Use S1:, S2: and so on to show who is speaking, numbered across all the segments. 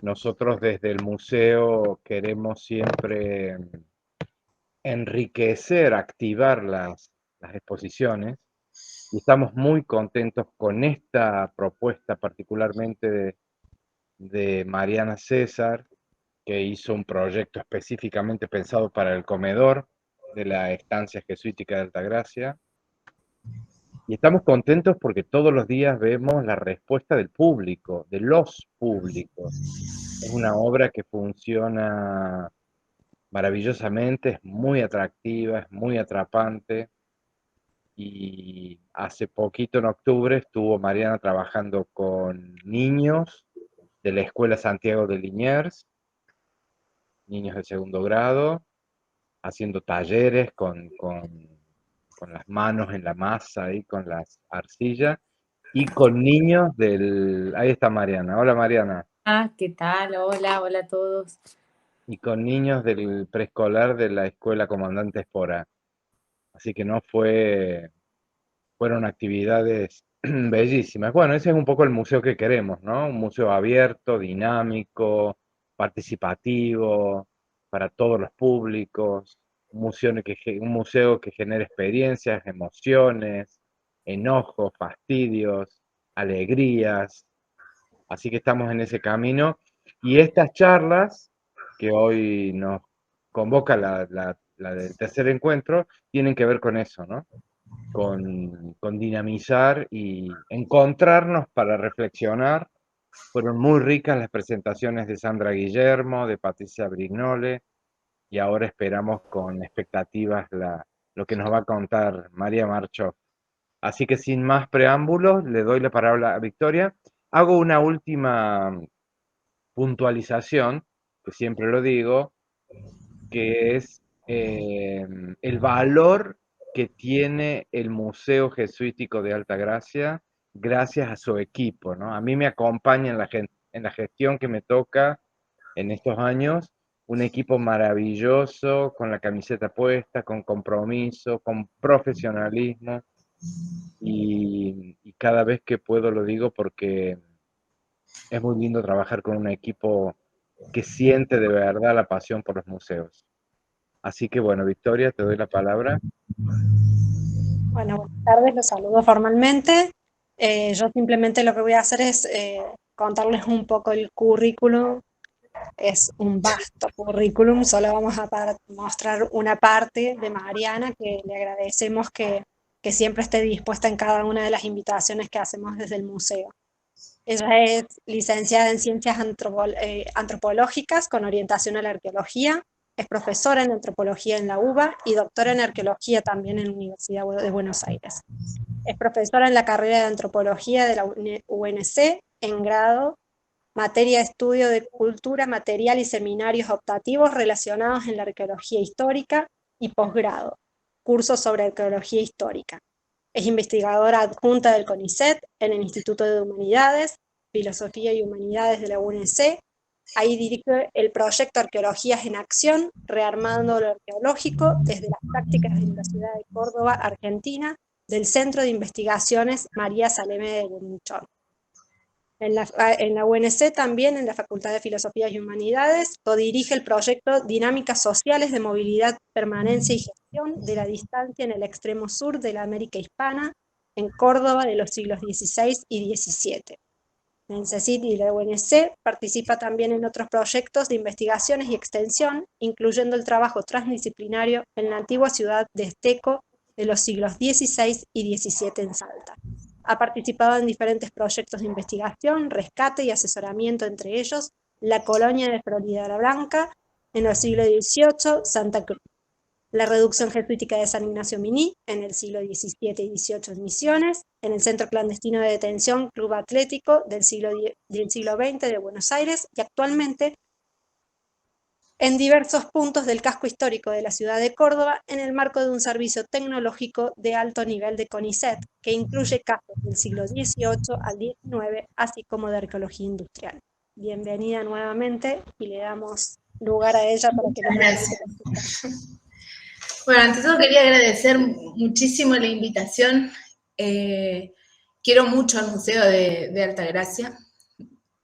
S1: Nosotros desde el museo queremos siempre enriquecer, activar las exposiciones y estamos muy contentos con esta propuesta particularmente de Mariana César, que hizo un proyecto específicamente pensado para el comedor de la estancia jesuítica de Altagracia. Y estamos contentos porque todos los días vemos la respuesta del público, de los públicos. Es una obra que funciona maravillosamente, es muy atractiva, es muy atrapante. Y hace poquito, en octubre, estuvo Mariana trabajando con niños de la Escuela Santiago de Liniers, niños de segundo grado, haciendo talleres con las manos en la masa y con las arcillas, y con niños del... Ahí está Mariana. Hola Mariana.
S2: Ah, ¿qué tal? Hola, hola a todos.
S1: Y con niños del preescolar de la Escuela Comandante Espora. Así que no fue, fueron actividades bellísimas. Bueno, ese es un poco el museo que queremos, ¿no? Un museo abierto, dinámico, participativo, para todos los públicos, un museo que genere experiencias, emociones, enojos, fastidios, alegrías. Así que estamos en ese camino. Y estas charlas que hoy nos convoca la del tercer encuentro, tienen que ver con eso, ¿no? Con dinamizar y encontrarnos para reflexionar. Fueron muy ricas las presentaciones de Sandra Guillermo, de Patricia Brignole, y ahora esperamos con expectativas lo que nos va a contar María Marchó. Así que sin más preámbulos, le doy la palabra a Victoria. Hago una última puntualización, que siempre lo digo, que es el valor que tiene el Museo Jesuítico de Altagracia gracias a su equipo, ¿no? A mí me acompaña en la gestión que me toca en estos años, un equipo maravilloso, con la camiseta puesta, con compromiso, con profesionalismo, y cada vez que puedo lo digo porque es muy lindo trabajar con un equipo que siente de verdad la pasión por los museos. Así que bueno, Victoria, te doy la palabra.
S3: Bueno, buenas tardes, los saludo formalmente. Yo simplemente lo que voy a hacer es contarles un poco el currículum. Es un vasto currículum, solo vamos a mostrar una parte de Mariana, que le agradecemos que siempre esté dispuesta en cada una de las invitaciones que hacemos desde el museo. Ella es licenciada en Ciencias Antropológicas con orientación a la arqueología, es profesora en antropología en la UBA y doctora en arqueología también en la Universidad de Buenos Aires. Es profesora en la carrera de antropología de la UNC en grado, materia de estudio de cultura material y seminarios optativos relacionados en la arqueología histórica y posgrado, cursos sobre arqueología histórica. Es investigadora adjunta del CONICET en el Instituto de Humanidades, Filosofía y Humanidades de la UNC. Ahí dirige el proyecto Arqueologías en Acción, rearmando lo arqueológico desde las prácticas de la ciudad de Córdoba, Argentina, del Centro de Investigaciones María Saleme de Buenchón. En la UNC también, en la Facultad de Filosofía y Humanidades, codirige el proyecto Dinámicas Sociales de Movilidad, Permanencia y Gestión de la Distancia en el extremo sur de la América Hispana, en Córdoba de los siglos XVI y XVII. En CECIT y la UNC participa también en otros proyectos de investigaciones y extensión, incluyendo el trabajo transdisciplinario en la antigua ciudad de Esteco de los siglos XVI y XVII en Salta. Ha participado en diferentes proyectos de investigación, rescate y asesoramiento, entre ellos la colonia de Florida Blanca en el siglo XVIII, Santa Cruz, la reducción jesuítica de San Ignacio Miní en el siglo XVII y XVIII en Misiones, en el Centro Clandestino de Detención Club Atlético del siglo XX de Buenos Aires, y actualmente en diversos puntos del casco histórico de la ciudad de Córdoba en el marco de un servicio tecnológico de alto nivel de CONICET, que incluye casos del siglo XVIII al XIX, así como de arqueología industrial. Bienvenida nuevamente y le damos lugar a ella para que nos
S2: Gracias. Bueno, ante todo quería agradecer muchísimo la invitación. Quiero mucho al Museo de Altagracia.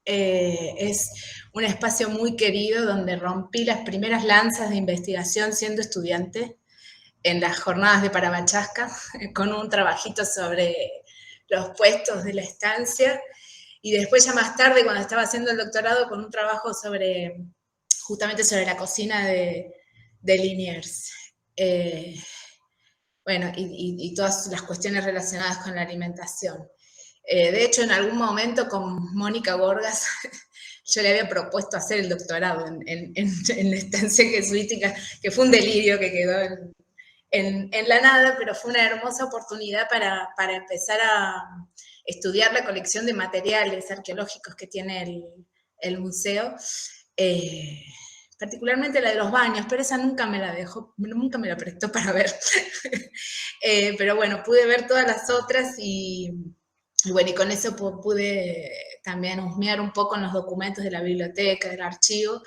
S2: Es un espacio muy querido donde rompí las primeras lanzas de investigación siendo estudiante en las jornadas de Paramachasca, con un trabajito sobre los puestos de la estancia, y después ya más tarde, cuando estaba haciendo el doctorado, con un trabajo sobre, justamente sobre la cocina de Liniers. Bueno, y todas las cuestiones relacionadas con la alimentación. De hecho, en algún momento con Mónica Gorgas, yo le había propuesto hacer el doctorado en la estancia jesuítica, que fue un delirio que quedó en la nada, pero fue una hermosa oportunidad para empezar a estudiar la colección de materiales arqueológicos que tiene el museo, particularmente la de los baños, pero esa nunca me la dejó, nunca me la prestó para ver. Pero bueno, pude ver todas las otras y bueno, y con eso pude también husmear un poco en los documentos de la biblioteca, del archivo,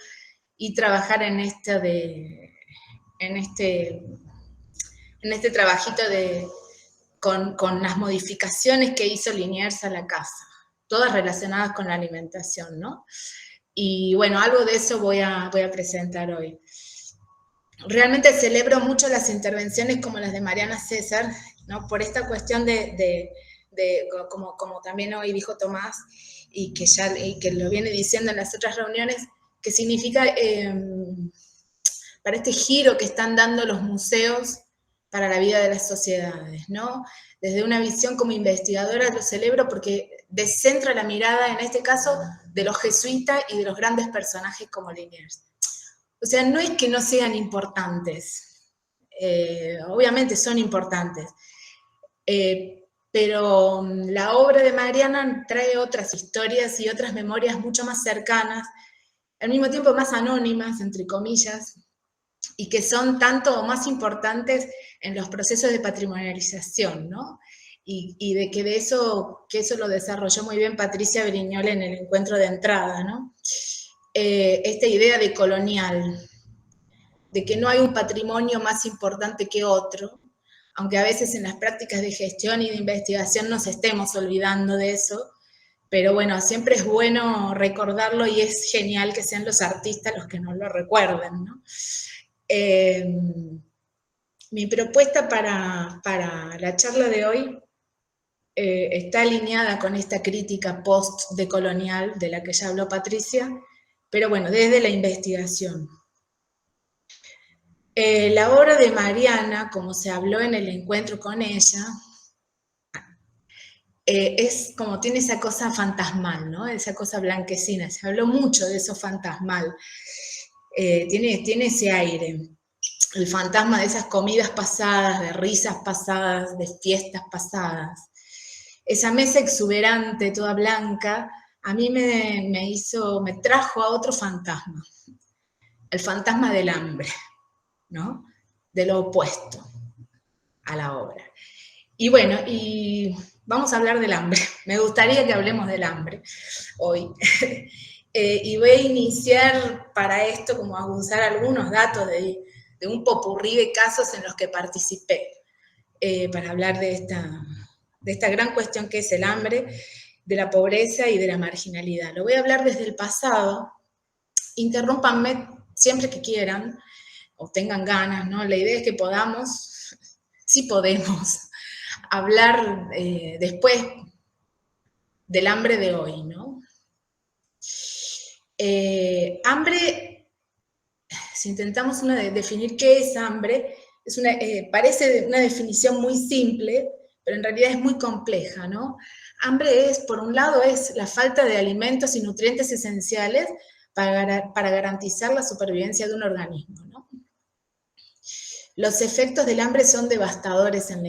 S2: y trabajar en este trabajito con las modificaciones que hizo Liniers a la casa, todas relacionadas con la alimentación, ¿no? Y bueno, algo de eso voy a presentar hoy. Realmente celebro mucho las intervenciones como las de Mariana César, ¿no? Por esta cuestión como también hoy dijo Tomás, y que lo viene diciendo en las otras reuniones, que significa para este giro que están dando los museos para la vida de las sociedades, ¿no? Desde una visión como investigadora lo celebro porque descentra la mirada, en este caso, de los jesuitas y de los grandes personajes como Liniers. O sea, no es que no sean importantes, obviamente son importantes, pero la obra de Mariana trae otras historias y otras memorias mucho más cercanas, al mismo tiempo más anónimas, entre comillas, y que son tanto o más importantes en los procesos de patrimonialización, ¿no? Y de que eso lo desarrolló muy bien Patricia Brignole en el encuentro de entrada, ¿no? Esta idea de colonial, de que no hay un patrimonio más importante que otro, aunque a veces en las prácticas de gestión y de investigación nos estemos olvidando de eso, pero bueno, siempre es bueno recordarlo y es genial que sean los artistas los que nos lo recuerden, ¿no? Mi propuesta para la charla de hoy está alineada con esta crítica post-decolonial de la que ya habló Patricia, pero bueno, desde la investigación. La obra de Mariana, como se habló en el encuentro con ella, es como tiene esa cosa fantasmal, ¿no? Esa cosa blanquecina, se habló mucho de eso fantasmal, tiene ese aire, el fantasma de esas comidas pasadas, de risas pasadas, de fiestas pasadas. Esa mesa exuberante, toda blanca, a mí me trajo a otro fantasma, el fantasma del hambre, ¿no? De lo opuesto a la obra. Y bueno, y vamos a hablar del hambre. Me gustaría que hablemos del hambre hoy. Y voy a iniciar para esto como a usar algunos datos de un popurrí de casos en los que participé, para hablar de esta gran cuestión que es el hambre, de la pobreza y de la marginalidad. Lo voy a hablar desde el pasado. Interrúmpanme siempre que quieran, o tengan ganas, ¿no? La idea es que podamos, sí podemos, hablar después del hambre de hoy, ¿no? Hambre, si intentamos definir qué es hambre, parece una definición muy simple, pero en realidad es muy compleja, ¿no? Hambre es, por un lado, es la falta de alimentos y nutrientes esenciales para garantizar la supervivencia de un organismo, ¿no? Los efectos del hambre son devastadores en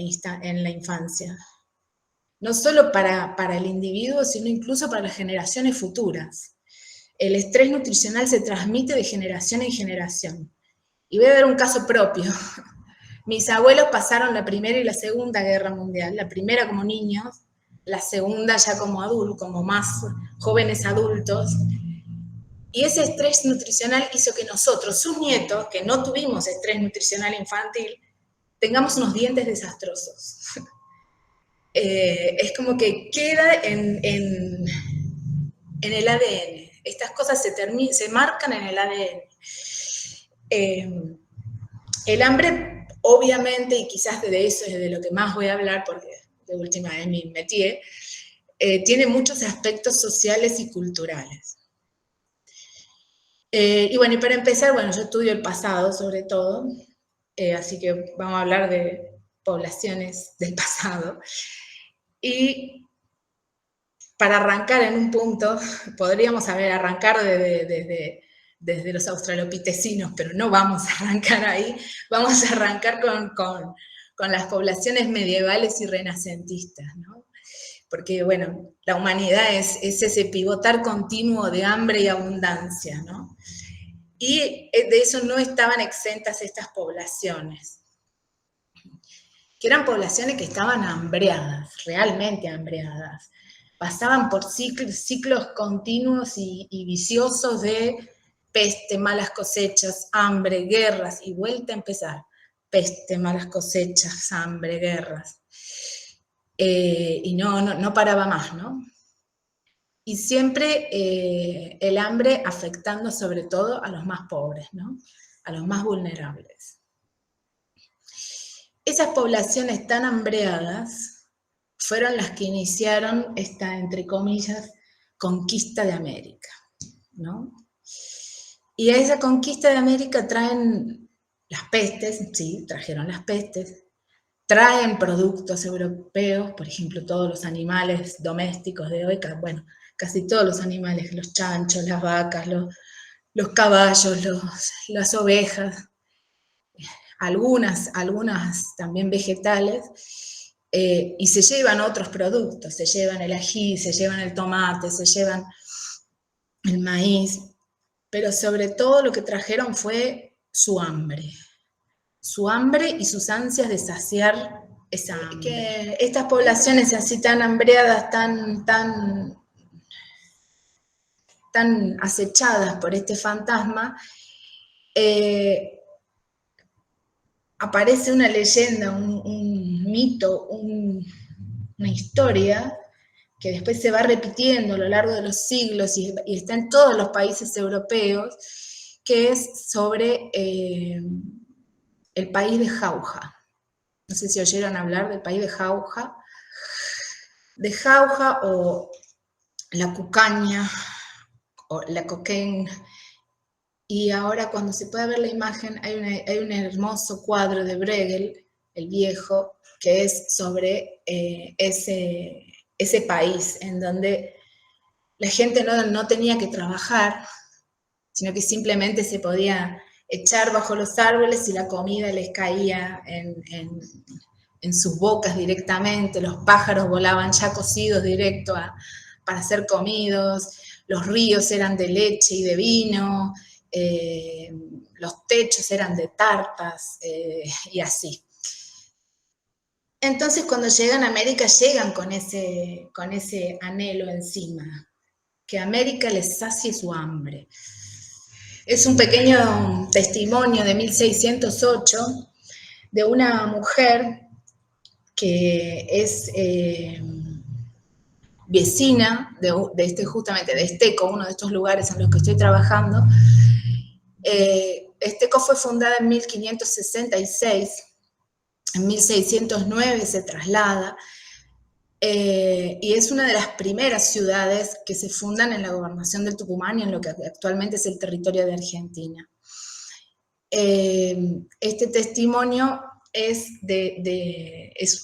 S2: la infancia, no solo para el individuo, sino incluso para las generaciones futuras. El estrés nutricional se transmite de generación en generación. Y voy a dar un caso propio. Mis abuelos pasaron la Primera y la Segunda Guerra Mundial, la primera como niños, la segunda ya como adultos, como más jóvenes adultos, y ese estrés nutricional hizo que nosotros, sus nietos, que no tuvimos estrés nutricional infantil, tengamos unos dientes desastrosos. Es como que queda en en el ADN. Estas cosas se marcan en el ADN. El hambre, obviamente, y quizás de eso es de lo que más voy a hablar, porque de última es mi métier, tiene muchos aspectos sociales y culturales. Y bueno, y para empezar, bueno, yo estudio el pasado sobre todo, así que vamos a hablar de poblaciones del pasado. Y para arrancar en un punto, podríamos arrancar desde los australopitecinos, pero no vamos a arrancar ahí, vamos a arrancar con las poblaciones medievales y renacentistas, ¿no? Porque, bueno, la humanidad es ese pivotar continuo de hambre y abundancia, ¿no? Y de eso no estaban exentas estas poblaciones, que eran poblaciones que estaban hambreadas, realmente hambreadas. Pasaban por ciclos continuos y viciosos de peste, malas cosechas, hambre, guerras, y vuelta a empezar. Peste, malas cosechas, hambre, guerras. Y no paraba más, ¿no? Y siempre el hambre afectando sobre todo a los más pobres, ¿no? A los más vulnerables. Esas poblaciones tan hambreadas fueron las que iniciaron esta, entre comillas, conquista de América, ¿no? Y a esa conquista de América traen las pestes, sí, trajeron las pestes, traen productos europeos, por ejemplo, todos los animales domésticos de hoy, bueno, casi todos los animales, los chanchos, las vacas, los caballos, las ovejas, algunas también vegetales, y se llevan otros productos, se llevan el ají, se llevan el tomate, se llevan el maíz, pero sobre todo lo que trajeron fue su hambre y sus ansias de saciar esa hambre. Que estas poblaciones así tan hambreadas, tan acechadas por este fantasma, aparece una leyenda, un mito, una historia que después se va repitiendo a lo largo de los siglos y está en todos los países europeos, que es sobre el país de Jauja. No sé si oyeron hablar del país de Jauja o la Cucaña, o la Coquén. Y ahora cuando se puede ver la imagen, hay un hermoso cuadro de Bruegel, el viejo, que es sobre ese país, en donde la gente no tenía que trabajar, sino que simplemente se podía echar bajo los árboles y la comida les caía en sus bocas directamente, los pájaros volaban ya cocidos directo para ser comidos, los ríos eran de leche y de vino, los techos eran de tartas, y así. Entonces cuando llegan a América, llegan con ese anhelo encima, que América les sacie su hambre. Es un pequeño testimonio de 1608 de una mujer que es vecina justamente de Esteco, uno de estos lugares en los que estoy trabajando. Esteco fue fundada en 1566, en 1609 se traslada, y es una de las primeras ciudades que se fundan en la gobernación del Tucumán y en lo que actualmente es el territorio de Argentina. Este testimonio es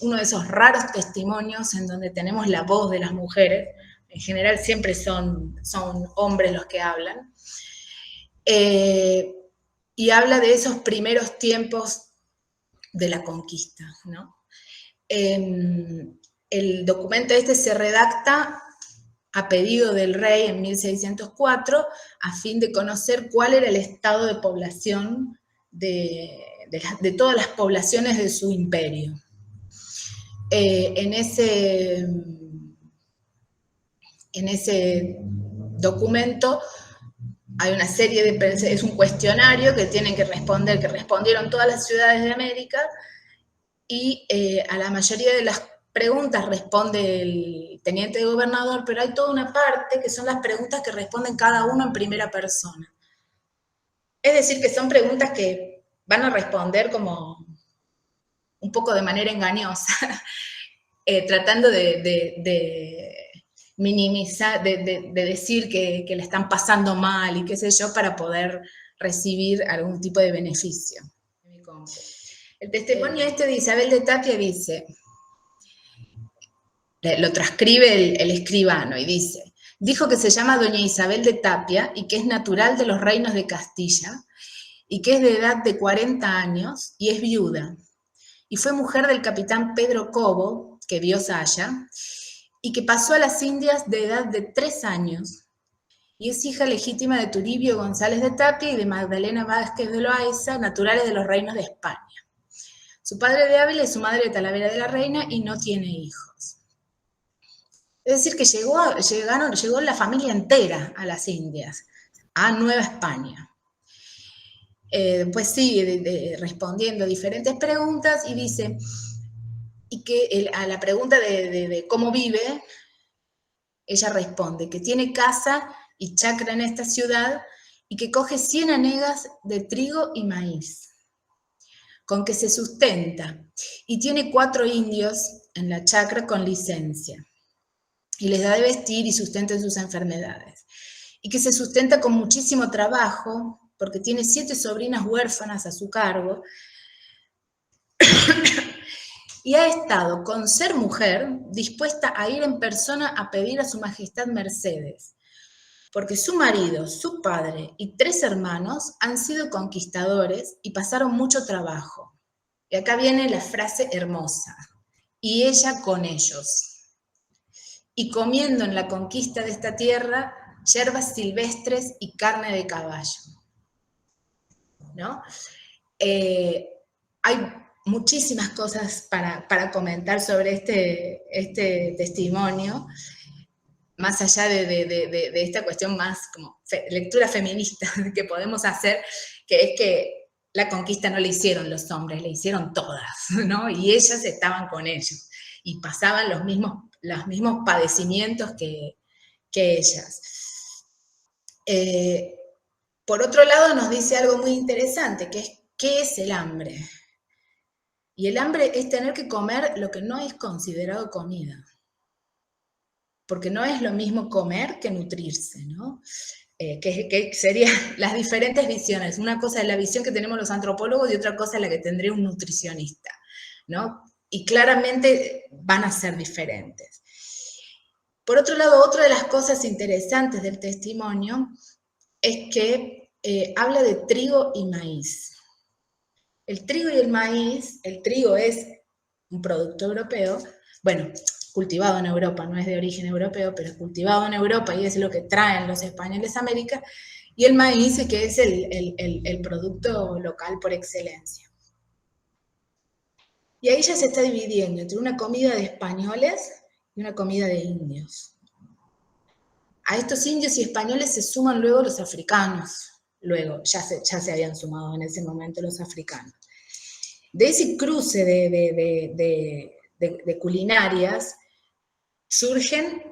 S2: uno de esos raros testimonios en donde tenemos la voz de las mujeres. En general siempre son hombres los que hablan, y habla de esos primeros tiempos de la conquista, ¿no? El documento este se redacta a pedido del rey en 1604 a fin de conocer cuál era el estado de población de todas las poblaciones de su imperio. En ese documento hay una serie es un cuestionario que tienen que responder, que respondieron todas las ciudades de América, y a la mayoría de las preguntas responde teniente de gobernador, pero hay toda una parte que son las preguntas que responden cada uno en primera persona. Es decir, que son preguntas que van a responder como un poco de manera engañosa, tratando de minimizar, de decir que le están pasando mal y qué sé yo, para poder recibir algún tipo de beneficio. El testimonio de Isabel de Tapia dice, lo transcribe el escribano y dice, dijo que se llama doña Isabel de Tapia y que es natural de los reinos de Castilla y que es de edad de 40 años y es viuda. Y fue mujer del capitán Pedro Cobo, que vio Saya, y que pasó a las Indias de edad de 3 años. Y es hija legítima de Toribio González de Tapia y de Magdalena Vázquez de Loaiza, naturales de los reinos de España. Su padre de Ávila y su madre de Talavera de la Reina y no tiene hijos. Es decir, que llegó la familia entera a las Indias, a Nueva España. Pues sigue respondiendo diferentes preguntas y dice, y que a la pregunta de cómo vive, ella responde que tiene casa y chacra en esta ciudad y que coge 100 hanegas de trigo y maíz, con que se sustenta, y tiene 4 indios en la chacra con licencia, y les da de vestir y sustenta en sus enfermedades, y que se sustenta con muchísimo trabajo, porque tiene 7 sobrinas huérfanas a su cargo, y ha estado, con ser mujer, dispuesta a ir en persona a pedir a su majestad mercedes, porque su marido, su padre y 3 hermanos han sido conquistadores y pasaron mucho trabajo. Y acá viene la frase hermosa, y ella con ellos. Y comiendo en la conquista de esta tierra, yerbas silvestres y carne de caballo. ¿No? Hay muchísimas cosas para comentar sobre este testimonio, más allá de esta cuestión más como lectura feminista que podemos hacer, que es que la conquista no la hicieron los hombres, la hicieron todas, ¿no? Y ellas estaban con ellos y pasaban los mismos padecimientos que ellas. Por otro lado, nos dice algo muy interesante, que es ¿qué es el hambre? Y el hambre es tener que comer lo que no es considerado comida. Porque no es lo mismo comer que nutrirse, ¿no? Que serían las diferentes visiones. Una cosa es la visión que tenemos los antropólogos y otra cosa es la que tendría un nutricionista, ¿no? Y claramente van a ser diferentes. Por otro lado, otra de las cosas interesantes del testimonio es que habla de trigo y maíz. El trigo y el maíz, el trigo es un producto europeo, bueno, cultivado en Europa, no es de origen europeo, pero es cultivado en Europa y es lo que traen los españoles a América, y el maíz que es el producto local por excelencia. Y ahí ya se está dividiendo entre una comida de españoles y una comida de indios. A estos indios y españoles se suman luego los africanos, luego ya se habían sumado en ese momento los africanos. De ese cruce de culinarias surgen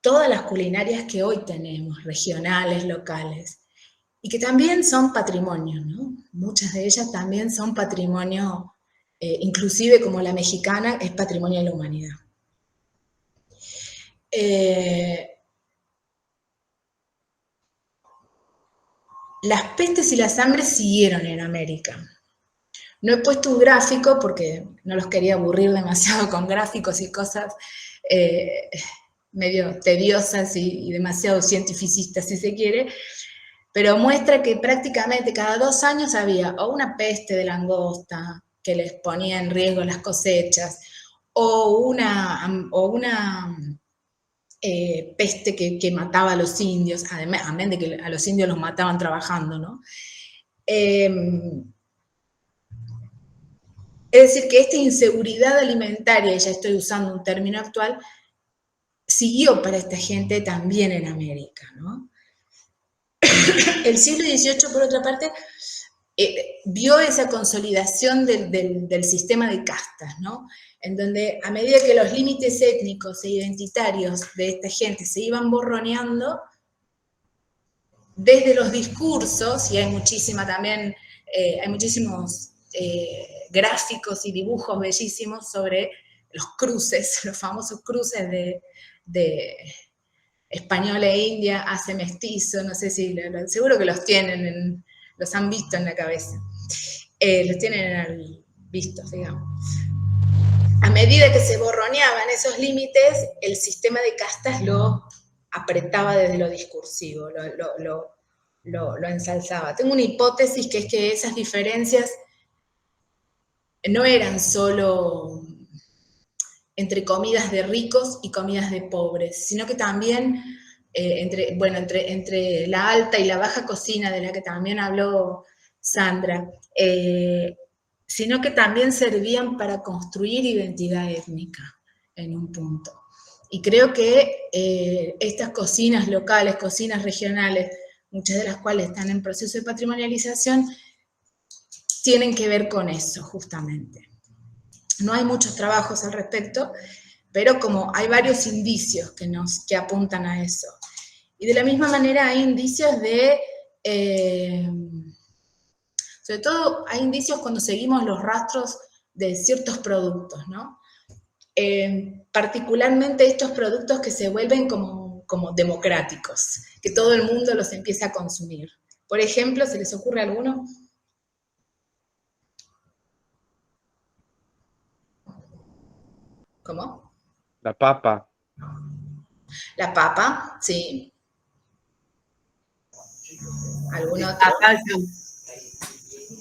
S2: todas las culinarias que hoy tenemos, regionales, locales, y que también son patrimonio, ¿no? Muchas de ellas también son patrimonio, inclusive como la mexicana, es patrimonio de la humanidad. Las pestes y las hambres siguieron en América. No he puesto un gráfico porque no los quería aburrir demasiado con gráficos y cosas medio tediosas y demasiado cientificistas, si se quiere, pero muestra que prácticamente cada 2 años había o una peste de langosta que les ponía en riesgo las cosechas, o una peste que mataba a los indios, además de que a los indios los mataban trabajando, ¿no? Es decir, que esta inseguridad alimentaria, y ya estoy usando un término actual, siguió para esta gente también en América, ¿no? El siglo XVIII, por otra parte, vio esa consolidación del sistema de castas, ¿no? en donde a medida que los límites étnicos e identitarios de esta gente se iban borroneando, desde los discursos, y hay muchísima también, hay muchísimos gráficos y dibujos bellísimos sobre los cruces, los famosos cruces de español e india hace mestizo, no sé si, seguro que los tienen, los han visto en la cabeza, los tienen vistos, digamos. A medida que se borroneaban esos límites, el sistema de castas lo apretaba desde lo discursivo, lo ensalzaba. Tengo una hipótesis que es que esas diferencias no eran solo entre comidas de ricos y comidas de pobres, sino que también entre la alta y la baja cocina, de la que también habló Sandra, sino que también servían para construir identidad étnica en un punto. Y creo que estas cocinas locales, cocinas regionales, muchas de las cuales están en proceso de patrimonialización, tienen que ver con eso, justamente. No hay muchos trabajos al respecto, pero como hay varios indicios que apuntan a eso. Y de la misma manera hay indicios sobre todo hay indicios cuando seguimos los rastros de ciertos productos, ¿no? Particularmente estos productos que se vuelven como democráticos, que todo el mundo los empieza a consumir. Por ejemplo, ¿se les ocurre alguno? ¿Cómo?
S1: La papa.
S2: La papa, sí. ¿Algún otro?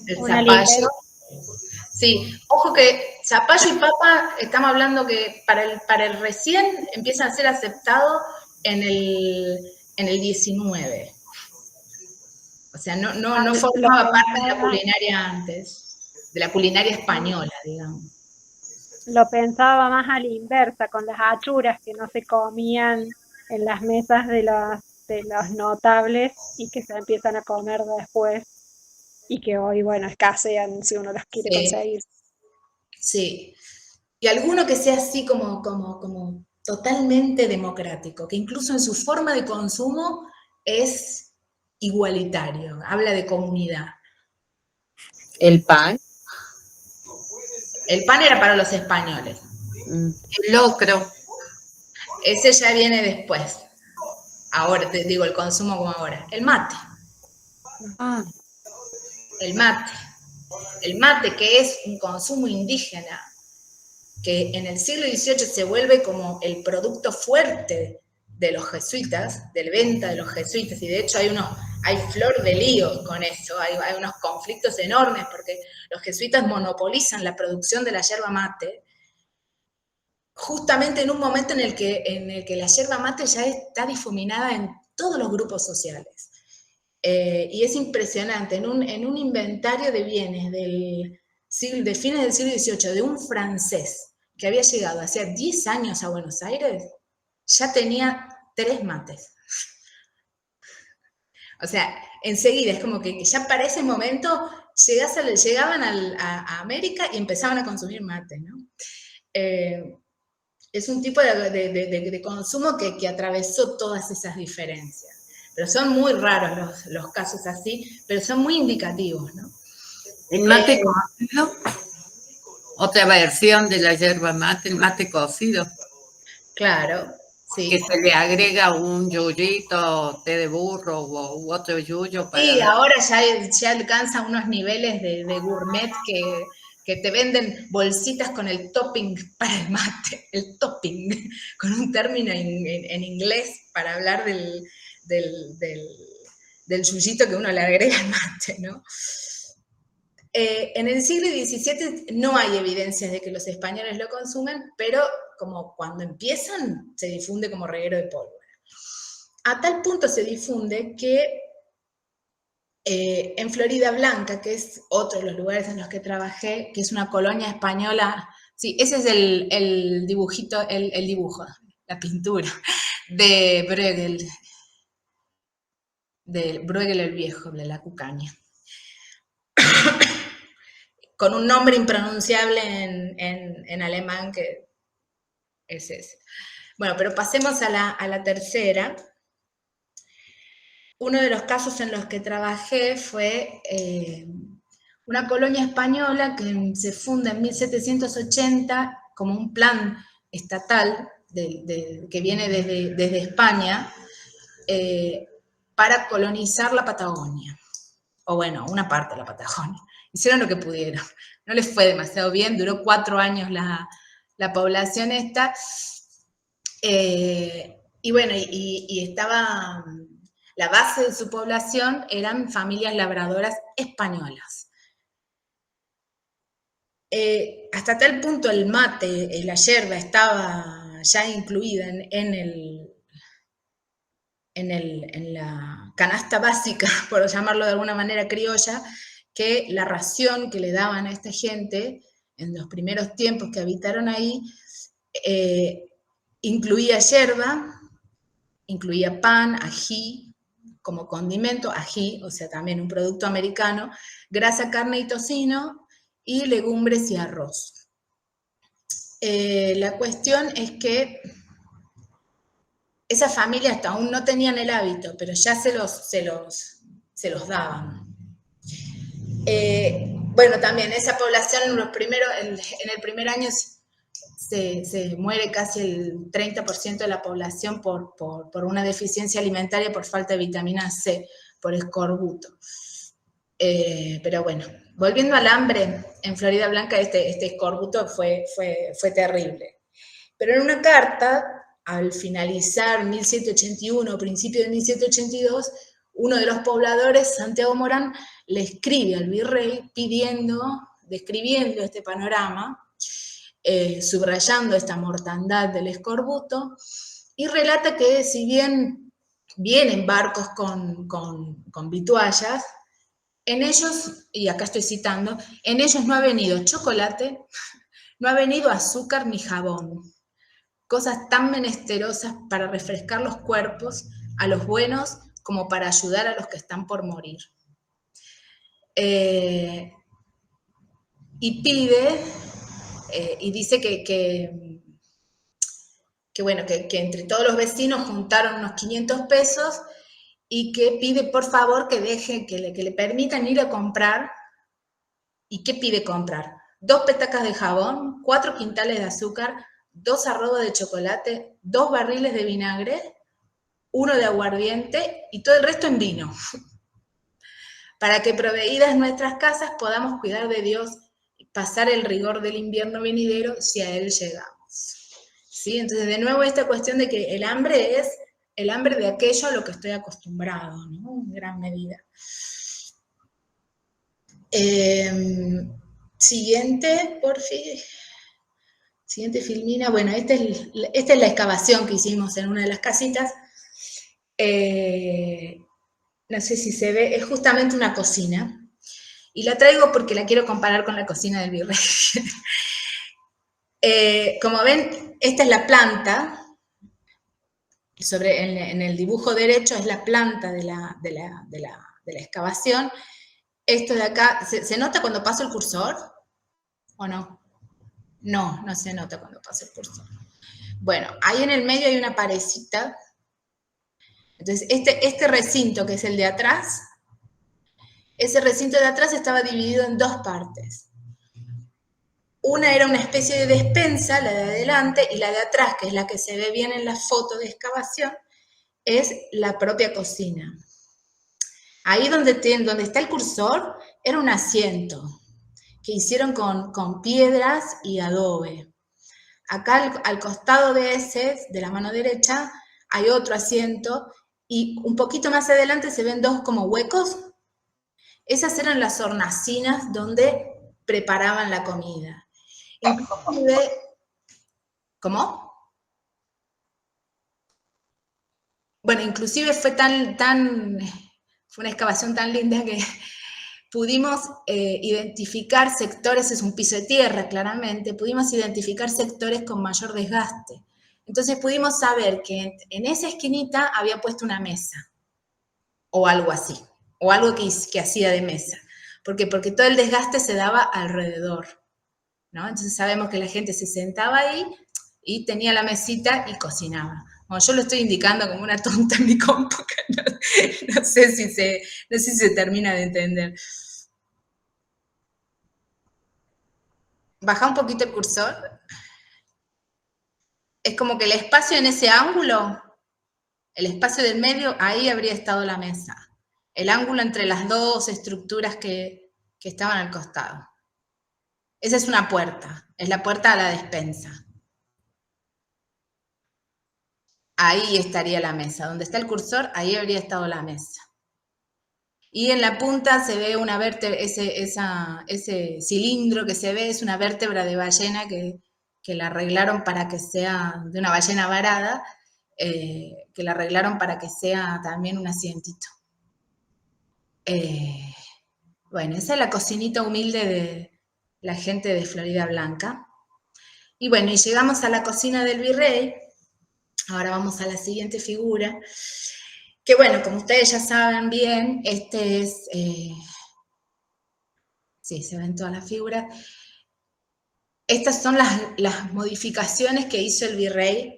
S2: El zapallo. Sí, ojo que zapallo y papa, estamos hablando que para el recién empiezan a ser aceptados en el 19. O sea, no formaba parte de la culinaria antes, de la culinaria española, digamos.
S3: Lo pensaba más a la inversa, con las achuras que no se comían en las mesas de los notables y que se empiezan a comer después y que hoy, bueno, escasean si uno las quiere conseguir.
S2: Sí. Y alguno que sea así como totalmente democrático, que incluso en su forma de consumo es igualitario, habla de comunidad.
S4: ¿El pan?
S2: El pan era para los españoles.
S4: El locro.
S2: Ese ya viene después. Ahora, te digo, el consumo como ahora. El mate.
S4: Ah.
S2: El mate. El mate, que es un consumo indígena, que en el siglo XVIII se vuelve como el producto fuerte de los jesuitas, de la venta de los jesuitas, y de hecho hay flor de líos con eso, hay unos conflictos enormes porque los jesuitas monopolizan la producción de la yerba mate, justamente en un momento en el que la yerba mate ya está difuminada en todos los grupos sociales. Y es impresionante, en un inventario de bienes de fines del siglo XVIII, de un francés que había llegado hacía 10 años a Buenos Aires, ya tenía 3 mates. O sea, enseguida, es como que ya para ese momento llegaban a América y empezaban a consumir mate, ¿no? Es un tipo de consumo que atravesó todas esas diferencias. Pero son muy raros los casos así, pero son muy indicativos, ¿no?
S4: ¿El mate cocido? Otra versión de la yerba mate, el mate cocido.
S2: Claro, sí.
S4: Que se le agrega un yuyito, té de burro u otro yuyo.
S2: Sí, ahora ya alcanza unos niveles de gourmet que te venden bolsitas con el topping para el mate, el topping, con un término en inglés para hablar del yuyito que uno le agrega al mate, ¿no? En el siglo XVII no hay evidencias de que los españoles lo consuman, pero como cuando empiezan, se difunde como reguero de pólvora. A tal punto se difunde que en Florida Blanca, que es otro de los lugares en los que trabajé, que es una colonia española, sí, ese es el dibujito, el dibujo, la pintura de Bruegel el Viejo, de la Cucaña. con un nombre impronunciable en alemán, que es ese. Bueno, pero pasemos a la tercera. Uno de los casos en los que trabajé fue una colonia española que se funda en 1780 como un plan estatal que viene desde España para colonizar la Patagonia, o bueno, una parte de la Patagonia. Hicieron lo que pudieron. No les fue demasiado bien, duró 4 años la población esta. Y bueno, y estaba... La base de su población eran familias labradoras españolas. Hasta tal punto el mate, la yerba, estaba ya incluida en la canasta básica, por llamarlo de alguna manera criolla, que la ración que le daban a esta gente en los primeros tiempos que habitaron ahí incluía yerba, incluía pan, ají, como condimento, ají, o sea, también un producto americano, grasa, carne y tocino, y legumbres y arroz. La cuestión es que esas familias hasta aún no tenían el hábito, pero ya se los daban. Bueno, también esa población en el primer año se muere casi el 30% de la población por una deficiencia alimentaria, por falta de vitamina C, por escorbuto. Pero bueno, volviendo al hambre, en Florida Blanca este escorbuto fue terrible. Pero en una carta, al finalizar 1781, principio de 1782, uno de los pobladores, Santiago Morán, le escribe al virrey describiendo este panorama, subrayando esta mortandad del escorbuto, y relata que si bien vienen barcos con vituallas, en ellos, y acá estoy citando, en ellos no ha venido chocolate, no ha venido azúcar ni jabón, cosas tan menesterosas para refrescar los cuerpos a los buenos como para ayudar a los que están por morir. Y pide, y dice que entre todos los vecinos juntaron unos 500 pesos y que pide por favor que le permitan ir a comprar. ¿Y qué pide comprar? 2 petacas de jabón, 4 quintales de azúcar, 2 arrobas de chocolate, 2 barriles de vinagre, 1 de aguardiente y todo el resto en vino. Para que proveídas nuestras casas podamos cuidar de Dios y pasar el rigor del invierno venidero si a él llegamos. ¿Sí? Entonces, de nuevo, esta cuestión de que el hambre es el hambre de aquello a lo que estoy acostumbrado, ¿no? En gran medida. Siguiente, por fin. Siguiente filmina. Bueno, esta es la excavación que hicimos en una de las casitas. No sé si se ve, es justamente una cocina. Y la traigo porque la quiero comparar con la cocina del virrey. Como ven, esta es la planta. En el dibujo derecho es la planta de la excavación. Esto de acá, ¿se nota cuando paso el cursor? ¿O no? No se nota cuando paso el cursor. Bueno, ahí en el medio hay una parecita. Entonces, este recinto, que es el de atrás, ese recinto de atrás estaba dividido en 2 partes. Una era una especie de despensa, la de adelante, y la de atrás, que es la que se ve bien en la foto de excavación, es la propia cocina. Ahí donde está el cursor, era un asiento que hicieron con piedras y adobe. Acá al costado de ese, de la mano derecha, hay otro asiento, y un poquito más adelante se ven 2 como huecos. Esas eran las hornacinas donde preparaban la comida. Inclusive, ¿cómo? Bueno, inclusive fue fue una excavación tan linda que pudimos identificar sectores, es un piso de tierra claramente, pudimos identificar sectores con mayor desgaste. Entonces pudimos saber que en esa esquinita había puesto una mesa, o algo así, o algo que hacía de mesa. ¿Por qué? Porque todo el desgaste se daba alrededor, ¿no? Entonces sabemos que la gente se sentaba ahí y tenía la mesita y cocinaba. Bueno, yo lo estoy indicando como una tonta en mi compu, que no sé si se termina de entender. Baja un poquito el cursor. Es como que el espacio en ese ángulo, el espacio del medio, ahí habría estado la mesa. El ángulo entre las dos estructuras que estaban al costado. Esa es una puerta, es la puerta a la despensa. Ahí estaría la mesa. Donde está el cursor, ahí habría estado la mesa. Y en la punta se ve una vértebra, ese cilindro que se ve es una vértebra de ballena que la arreglaron para que sea, de una ballena varada, que la arreglaron para que sea también un asientito. Bueno, esa es la cocinita humilde de la gente de Florida Blanca. Y bueno, y llegamos a la cocina del virrey. Ahora vamos a la siguiente figura. Que bueno, como ustedes ya saben bien, este es... sí, se ven todas las figuras. Estas son las modificaciones que hizo el virrey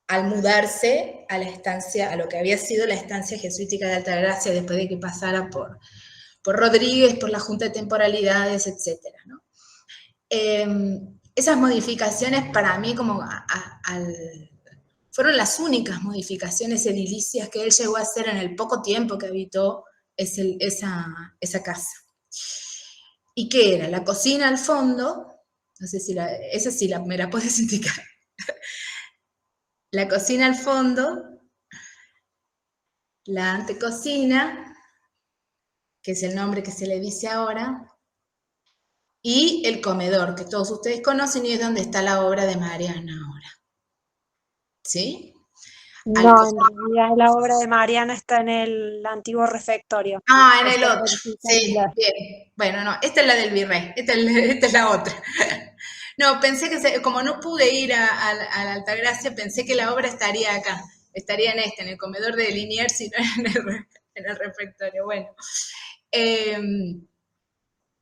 S2: al mudarse a la estancia, a lo que había sido la estancia jesuítica de Altagracia después de que pasara por Rodríguez, por la Junta de Temporalidades, etc., ¿no? Esas modificaciones para mí como fueron las únicas modificaciones edilicias que él llegó a hacer en el poco tiempo que habitó esa casa. ¿Y qué era? La cocina al fondo, no sé si esa sí me la puedes indicar. La cocina al fondo, la antecocina, que es el nombre que se le dice ahora, y el comedor, que todos ustedes conocen y es donde está la obra de Mariana ahora. ¿Sí?
S3: No, en realidad la obra de Mariana está en el antiguo refectorio.
S2: Ah, en el otro. Sí, bien. Bueno, no, esta es la del virrey, esta es la otra. No, pensé que, como no pude ir a la Altagracia, pensé que la obra estaría acá, estaría en el comedor de Liniers y no en el refectorio. Bueno,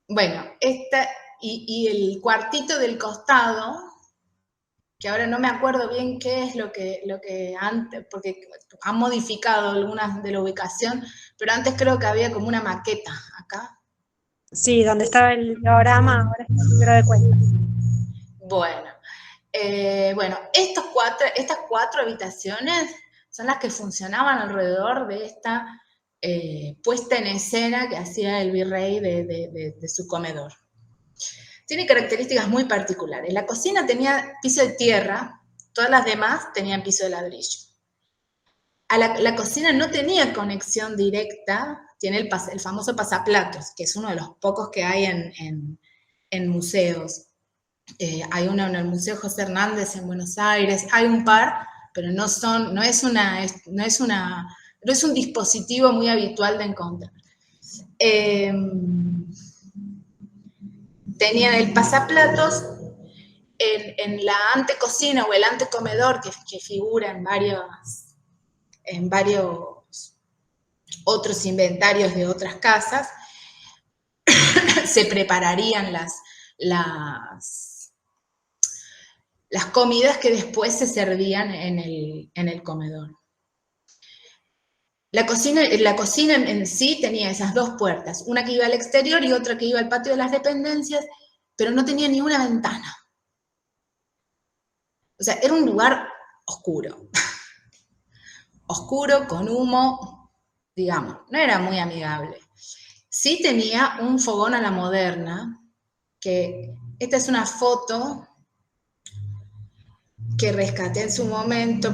S2: bueno, y el cuartito del costado, que ahora no me acuerdo bien qué es lo que antes, porque han modificado algunas de la ubicación, pero antes creo que había como una maqueta acá.
S3: Sí, donde estaba el diagrama, ahora está el libro de cuentas.
S2: Bueno, estas cuatro habitaciones son las que funcionaban alrededor de esta puesta en escena que hacía el virrey de su comedor. Tiene características muy particulares. La cocina tenía piso de tierra, todas las demás tenían piso de ladrillo. La cocina no tenía conexión directa, tiene el famoso pasaplatos, que es uno de los pocos que hay en museos. Hay uno en el Museo José Hernández en Buenos Aires, hay un par, pero no es un dispositivo muy habitual de encontrar. Tenían el pasaplatos en la antecocina o el antecomedor que figura en varios otros inventarios de otras casas, se prepararían las comidas que después se servían en el comedor. La cocina en sí tenía esas dos puertas, una que iba al exterior y otra que iba al patio de las dependencias, pero no tenía ni una ventana. O sea, era un lugar oscuro. Oscuro, con humo, digamos, no era muy amigable. Sí tenía un fogón a la moderna, que esta es una foto que rescaté en su momento,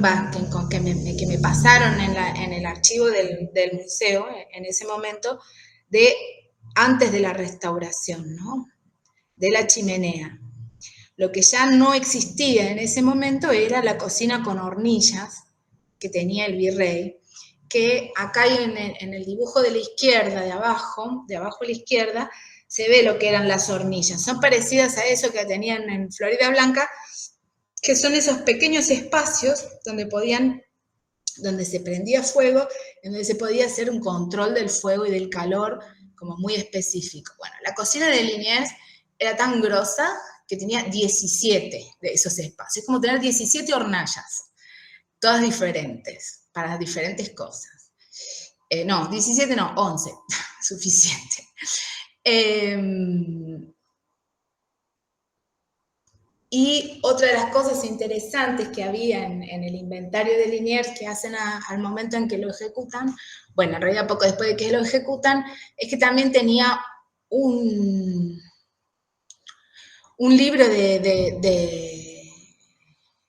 S2: que me pasaron en el archivo del museo, en ese momento, antes de la restauración, ¿no? De la chimenea. Lo que ya no existía en ese momento era la cocina con hornillas que tenía el virrey, que acá en el dibujo de la izquierda, de abajo a la izquierda, se ve lo que eran las hornillas. Son parecidas a eso que tenían en Florida Blanca, que son esos pequeños espacios donde se prendía fuego, donde se podía hacer un control del fuego y del calor como muy específico. Bueno, la cocina de Liniers era tan grosa que tenía 17 de esos espacios. Es como tener 17 hornallas, todas diferentes, para diferentes cosas. No, 17 no, 11, suficiente. Y otra de las cosas interesantes que había en el inventario de Liniers que hacen al momento en que lo ejecutan, bueno, en realidad poco después de que lo ejecutan, es que también tenía un libro de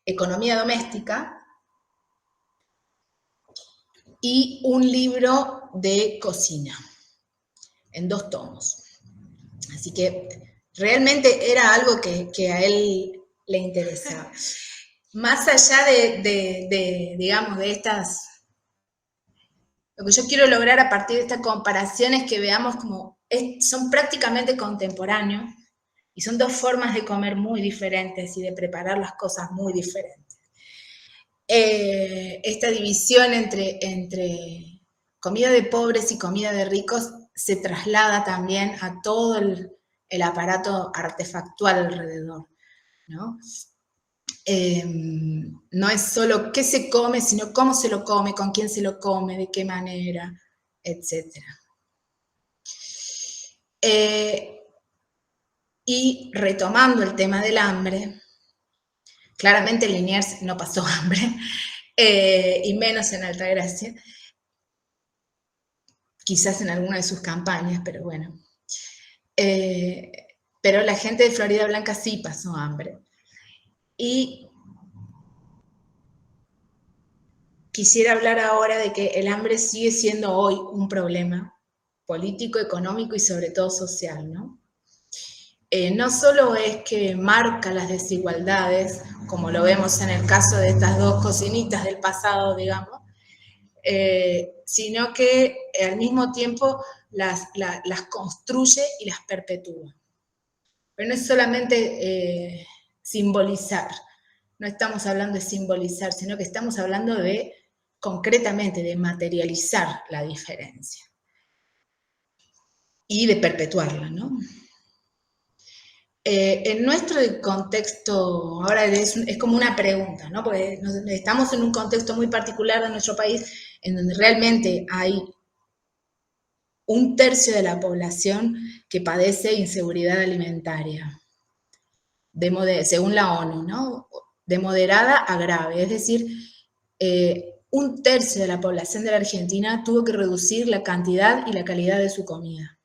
S2: economía doméstica y un libro de cocina, en 2 tomos. Así que realmente era algo que a él le interesaba. Más allá digamos, de estas... Lo que yo quiero lograr a partir de esta comparación es que veamos como son prácticamente contemporáneos y son 2 formas de comer muy diferentes y de preparar las cosas muy diferentes. Esta división entre comida de pobres y comida de ricos se traslada también a todo el aparato artefactual alrededor, ¿no? No es solo qué se come, sino cómo se lo come, con quién se lo come, de qué manera, etc. Y retomando el tema del hambre, claramente Liniers no pasó hambre, y menos en Altagracia, quizás en alguna de sus campañas, pero bueno. Pero la gente de Florida Blanca sí pasó hambre. Y quisiera hablar ahora de que el hambre sigue siendo hoy un problema político, económico y sobre todo social, ¿no? No solo es que marca las desigualdades, como lo vemos en el caso de estas 2 cocinitas del pasado, digamos, sino que al mismo tiempo las construye y las perpetúa. Pero no es solamente simbolizar, no estamos hablando de simbolizar, sino que estamos hablando de, concretamente, de materializar la diferencia y de perpetuarla, ¿no? En nuestro contexto, ahora es como una pregunta, ¿no? Porque estamos en un contexto muy particular de nuestro país, en donde realmente hay 1/3 de la población que padece inseguridad alimentaria, según la ONU, ¿no? De moderada a grave, es decir, 1/3 de la población de la Argentina tuvo que reducir la cantidad y la calidad de su comida,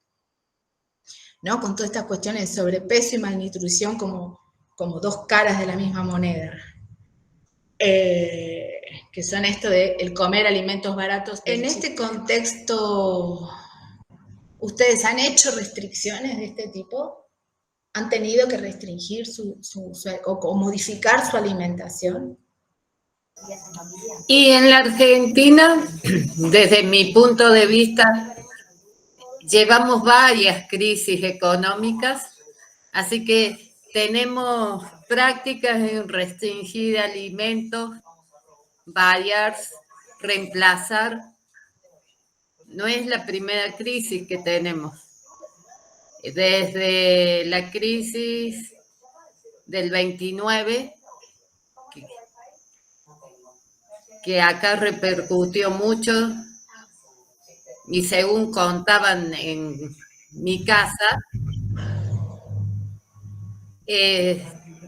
S2: ¿no? Con todas estas cuestiones de sobrepeso y malnutrición como 2 caras de la misma moneda, que son esto de el comer alimentos baratos. En este contexto, ¿ustedes han hecho restricciones de este tipo? ¿Han tenido que restringir o modificar su alimentación?
S4: Y en la Argentina, desde mi punto de vista, llevamos varias crisis económicas, así que tenemos prácticas en restringir alimentos, variar, reemplazar. No es la primera crisis que tenemos. Desde la crisis del 29, que acá repercutió mucho, y según contaban en mi casa,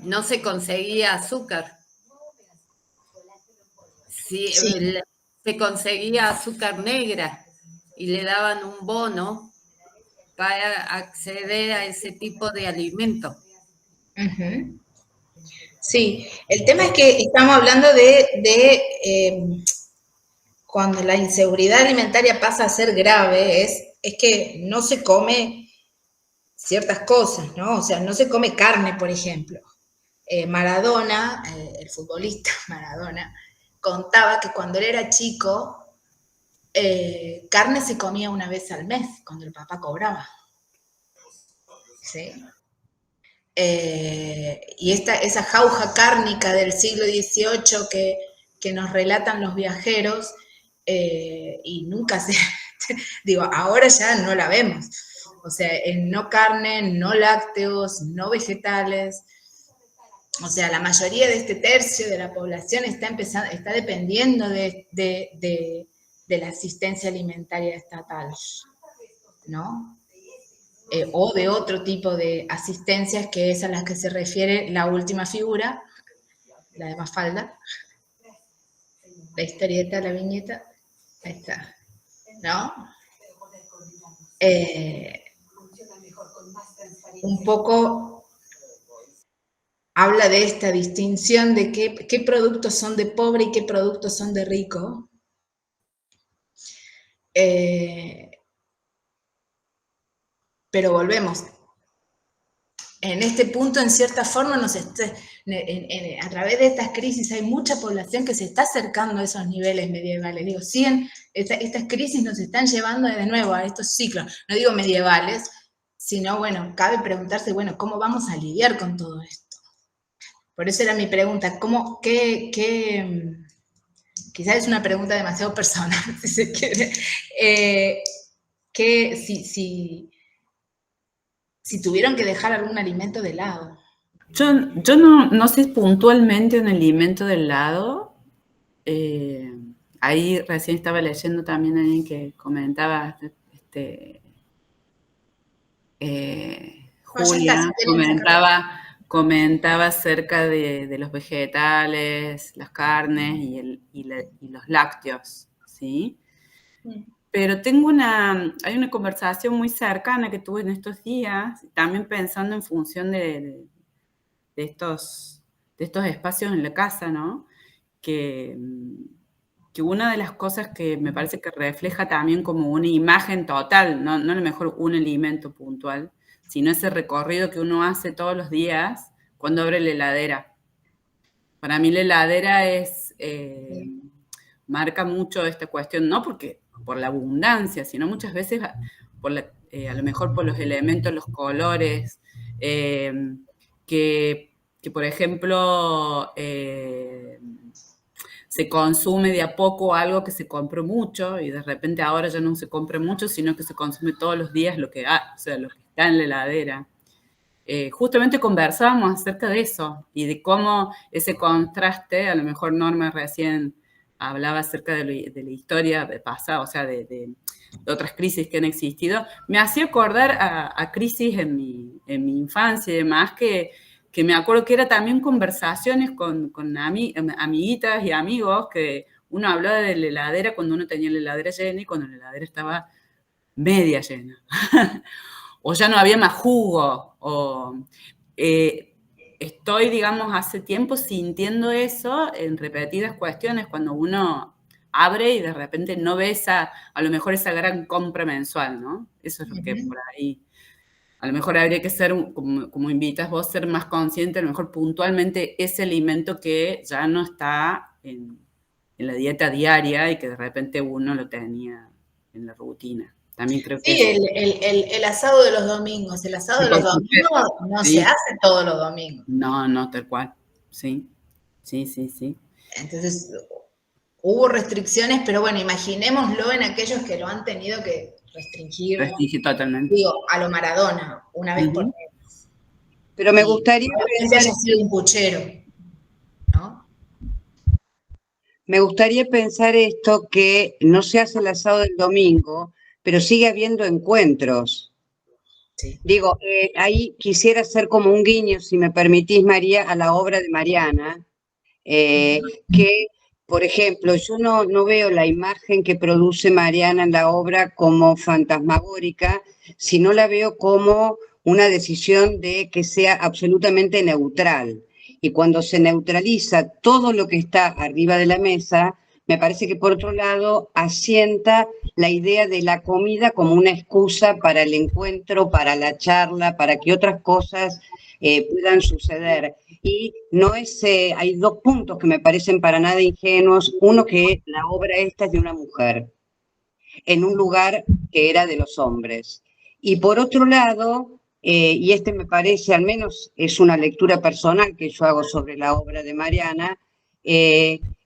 S4: no se conseguía azúcar. Sí, se conseguía azúcar negra y le daban un bono para acceder a ese tipo de alimento.
S2: Uh-huh. Sí, el tema es que estamos hablando cuando la inseguridad alimentaria pasa a ser grave, es que no se come ciertas cosas, ¿no? O sea, no se come carne, por ejemplo. Maradona, el futbolista Maradona, contaba que cuando él era chico, carne se comía una vez al mes, cuando el papá cobraba. ¿Sí? Y esa jauja cárnica del siglo XVIII que nos relatan los viajeros, y nunca se, digo, ahora ya no la vemos. O sea, en no carne, no lácteos, no vegetales. O sea, la mayoría de este tercio de la población está dependiendo de la asistencia alimentaria estatal, ¿no? O de otro tipo de asistencias, que es a las que se refiere la última figura, la de Mafalda, la historieta, la viñeta, ahí está, ¿no? Un poco habla de esta distinción de qué productos son de pobre y qué productos son de rico. Pero volvemos. En este punto, en cierta forma, a través de estas crisis hay mucha población que se está acercando a esos niveles medievales. Digo, estas crisis nos están llevando de nuevo a estos ciclos, no digo medievales, sino, bueno, cabe preguntarse, bueno, ¿cómo vamos a lidiar con todo esto? Por eso era mi pregunta, quizás es una pregunta demasiado personal, si se quiere, si tuvieron que dejar algún alimento de lado.
S5: Yo no sé puntualmente un alimento del lado. Ahí recién estaba leyendo también alguien que comentaba, Julia, comentaba acerca de los vegetales, las carnes y los lácteos, ¿sí? Pero hay una conversación muy cercana que tuve en estos días, también pensando en función de estos espacios en la casa, ¿no? Que una de las cosas que me parece que refleja también como una imagen total, no a lo mejor un alimento puntual, sino ese recorrido que uno hace todos los días cuando abre la heladera. Para mí la heladera marca mucho esta cuestión, no por la abundancia, sino muchas veces a lo mejor por los elementos, los colores, que por ejemplo se consume de a poco algo que se compró mucho y de repente ahora ya no se compra mucho, sino que se consume todos los días lo que está en la heladera. Justamente conversábamos acerca de eso y de cómo ese contraste, a lo mejor Norma recién hablaba acerca de la historia pasada, o sea, de otras crisis que han existido, me hacía acordar a crisis en mi infancia y demás, que me acuerdo que era también conversaciones con amiguitas y amigos, que uno hablaba de la heladera cuando uno tenía la heladera llena y cuando la heladera estaba media llena. O ya no había más jugo, o estoy, digamos, hace tiempo sintiendo eso en repetidas cuestiones, cuando uno abre y de repente no ves a lo mejor esa gran compra mensual, ¿no? Eso es lo que por ahí, a lo mejor habría que ser, como invitas vos, ser más consciente, a lo mejor puntualmente ese alimento que ya no está en la dieta diaria y que de repente uno lo tenía en la rutina. También creo que
S2: sí, el asado de los domingos. El asado de los domingos no se hace todos los domingos.
S5: No, tal cual. Sí.
S2: Entonces, hubo restricciones, pero bueno, imaginémoslo en aquellos que lo han tenido que restringir.
S5: Restringir totalmente.
S2: Digo, a lo Maradona, una vez por mes.
S6: Pero me gustaría
S2: pensar haya sido un puchero, ¿no?
S6: Me gustaría pensar esto, que no se hace el asado del domingo, pero sigue habiendo encuentros. Sí. Digo, ahí quisiera hacer como un guiño, si me permitís, María, a la obra de Mariana, que, por ejemplo, yo no veo la imagen que produce Mariana en la obra como fantasmagórica, sino la veo como una decisión de que sea absolutamente neutral. Y cuando se neutraliza todo lo que está arriba de la mesa, me parece que, por otro lado, asienta la idea de la comida como una excusa para el encuentro, para la charla, para que otras cosas puedan suceder. Y hay dos puntos que me parecen para nada ingenuos. Uno, que la obra esta es de una mujer, en un lugar que era de los hombres. Y por otro lado, y este me parece, al menos es una lectura personal que yo hago sobre la obra de Mariana,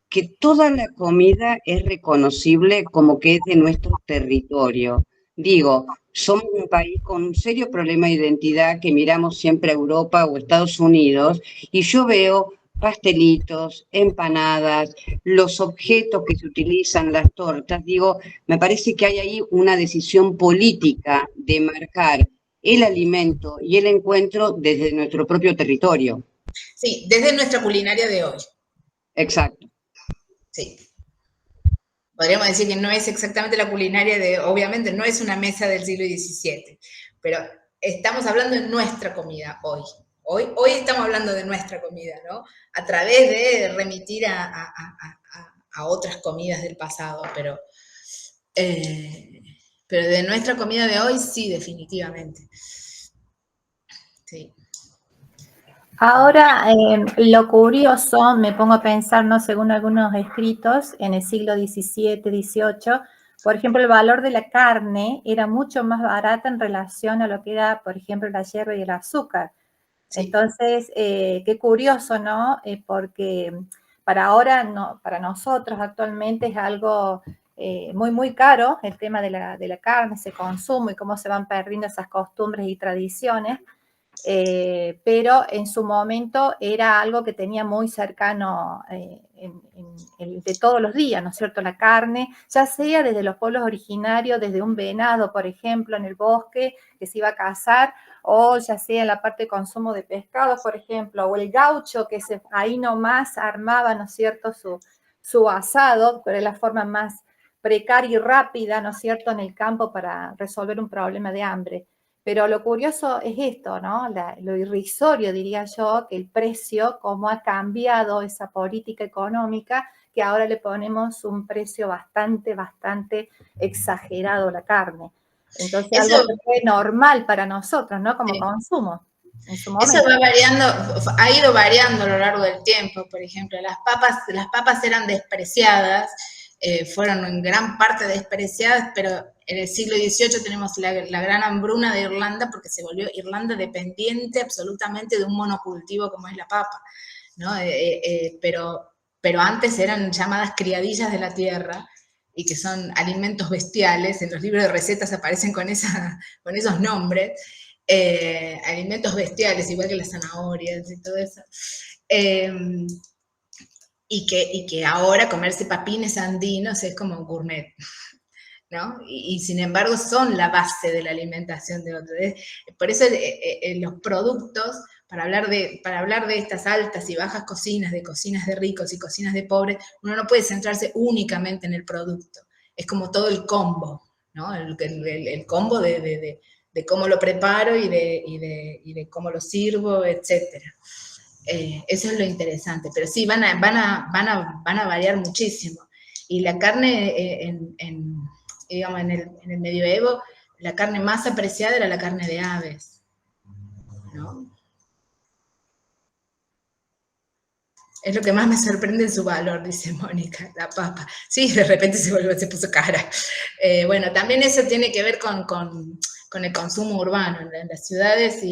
S6: que toda la comida es reconocible como que es de nuestro territorio. Digo, somos un país con un serio problema de identidad que miramos siempre a Europa o Estados Unidos y yo veo pastelitos, empanadas, los objetos que se utilizan, las tortas. Digo, me parece que hay ahí una decisión política de marcar el alimento y el encuentro desde nuestro propio territorio.
S2: Sí, desde nuestra culinaria de hoy.
S6: Exacto.
S2: Sí. Podríamos decir que no es exactamente la culinaria de, obviamente no es una mesa del siglo XVII, pero estamos hablando de nuestra comida hoy. Hoy estamos hablando de nuestra comida, ¿no? A través de remitir a otras comidas del pasado, pero de nuestra comida de hoy sí, definitivamente. Sí.
S7: Ahora, lo curioso, me pongo a pensar, ¿no? Según algunos escritos, en el siglo XVII, XVIII, por ejemplo, el valor de la carne era mucho más barata en relación a lo que era, por ejemplo, la hierba y el azúcar. Sí. Entonces, qué curioso, ¿no? Porque para ahora, no, para nosotros actualmente es algo muy, muy caro el tema de la carne, ese consumo y cómo se van perdiendo esas costumbres y tradiciones. Pero en su momento era algo que tenía muy cercano de todos los días, ¿no es cierto? La carne, ya sea desde los pueblos originarios, desde un venado, por ejemplo, en el bosque, que se iba a cazar, o ya sea en la parte de consumo de pescados, por ejemplo, o el gaucho, que ahí nomás armaba, ¿no es cierto?, su asado, pero es la forma más precaria y rápida, ¿no es cierto?, en el campo para resolver un problema de hambre. Pero lo curioso es esto, ¿no? Lo irrisorio, diría yo, que el precio, cómo ha cambiado esa política económica, que ahora le ponemos un precio bastante, bastante exagerado a la carne. Entonces, eso, algo que fue normal para nosotros, ¿no? Como sí, consumo. En su momento.
S2: Eso va variando, ha ido variando a lo largo del tiempo. Por ejemplo, las papas eran despreciadas, fueron en gran parte despreciadas, pero en el siglo XVIII tenemos la gran hambruna de Irlanda porque se volvió Irlanda dependiente absolutamente de un monocultivo como es la papa, ¿no? Pero antes eran llamadas criadillas de la tierra y que son alimentos bestiales, en los libros de recetas aparecen con esos nombres, alimentos bestiales, igual que las zanahorias y todo eso. Y que ahora comerse papines andinos es como gourmet, ¿no? Y sin embargo son la base de la alimentación de otros. Por eso los productos, para hablar de estas altas y bajas cocinas, de cocinas de ricos y cocinas de pobres, uno no puede centrarse únicamente en el producto. Es como todo el combo, ¿no? El combo de cómo lo preparo y de cómo lo sirvo, etcétera. Eso es lo interesante, pero sí, van a variar muchísimo. Y la carne, digamos, en el medioevo, la carne más apreciada era la carne de aves, ¿no? Es lo que más me sorprende en su valor, dice Mónica, la papa. Sí, de repente se puso cara. Bueno, también eso tiene que ver con el consumo urbano en las ciudades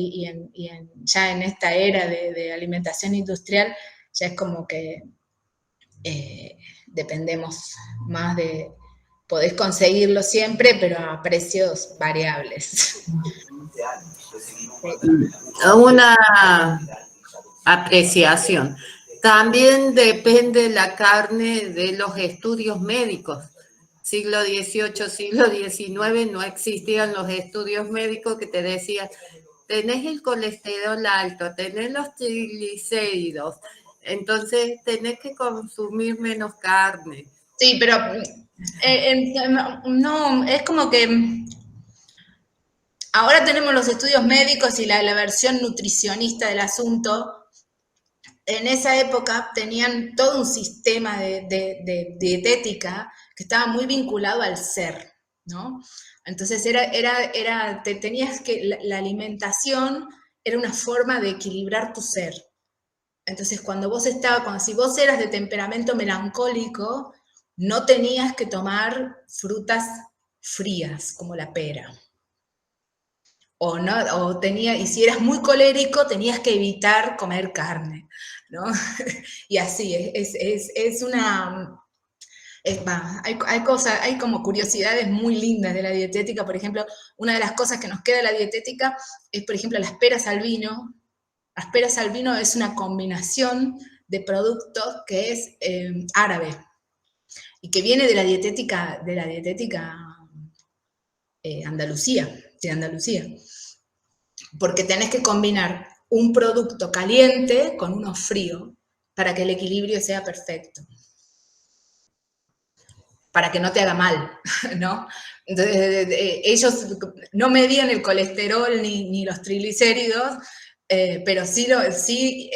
S2: ya en esta era de alimentación industrial, ya es como que dependemos más de... Podés conseguirlo siempre, pero a precios variables.
S4: Una apreciación. También depende la carne de los estudios médicos. Siglo XVIII, siglo XIX no existían los estudios médicos que te decían, tenés el colesterol alto, tenés los triglicéridos, entonces tenés que consumir menos carne.
S2: Sí, pero no, es como que ahora tenemos los estudios médicos y la versión nutricionista del asunto. En esa época tenían todo un sistema de dietética que estaba muy vinculado al ser, ¿no? Entonces tenías que, la alimentación era una forma de equilibrar tu ser. Entonces si vos eras de temperamento melancólico, no tenías que tomar frutas frías como la pera. Y si eras muy colérico, tenías que evitar comer carne. ¿no? Y así, es una... hay como curiosidades muy lindas de la dietética. Por ejemplo, una de las cosas que nos queda de la dietética es, por ejemplo, las peras al vino. Las peras al vino es una combinación de productos que es árabe y que viene de la dietética de Andalucía, porque tenés que combinar un producto caliente con uno frío para que el equilibrio sea perfecto, para que no te haga mal, ¿no? Entonces, ellos no medían el colesterol ni los triglicéridos, pero sí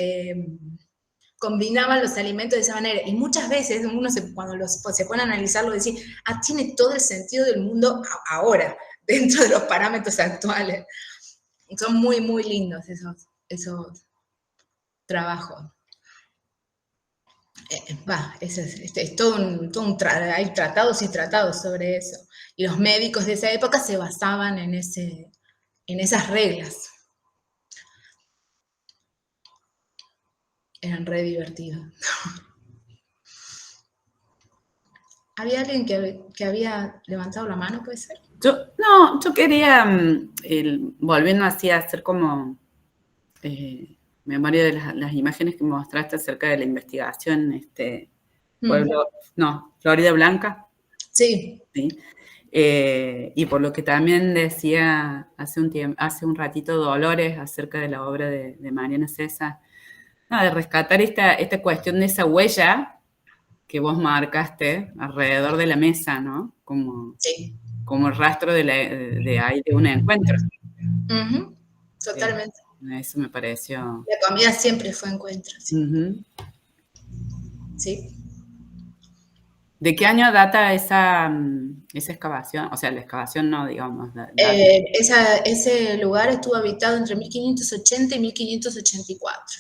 S2: combinaban los alimentos de esa manera. Y muchas veces uno cuando se pone a analizarlo, dice, tiene todo el sentido del mundo ahora, dentro de los parámetros actuales. Son muy, muy lindos esos trabajos. Es todo hay tratados y tratados sobre eso. Y los médicos de esa época se basaban en esas reglas. Eran re divertidos. ¿Había alguien que había levantado la mano, puede ser?
S5: Yo quería, volviendo así a hacer como memoria de las imágenes que mostraste acerca de la investigación, Florida Blanca.
S2: Sí.
S5: ¿Sí? Y por lo que también decía hace un ratito Dolores acerca de la obra de Mariana César, de rescatar esta cuestión de esa huella que vos marcaste alrededor de la mesa, ¿no? Como el rastro de un encuentro.
S2: Uh-huh. Totalmente.
S5: Eso me pareció...
S2: La comida siempre fue encuentro. Sí.
S5: Uh-huh.
S2: Sí.
S5: ¿De qué año data esa excavación? O sea, la excavación no, digamos.
S2: Ese lugar estuvo habitado entre 1580 y 1584.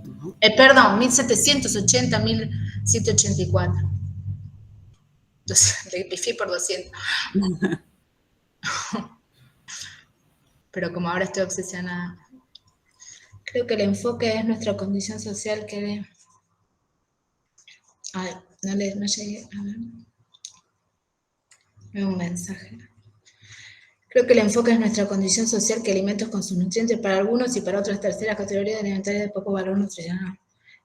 S2: Uh-huh. Perdón, 1780 a 1784. Entonces, le pifié por 200. Pero como ahora estoy obsesionada. Creo que el enfoque es nuestra condición social que... Ay, no llegué. A ver. Veo un mensaje. Creo que el enfoque es nuestra condición social que alimentos con sus nutrientes para algunos y para otras terceras categorías alimentarias de poco valor nutricional.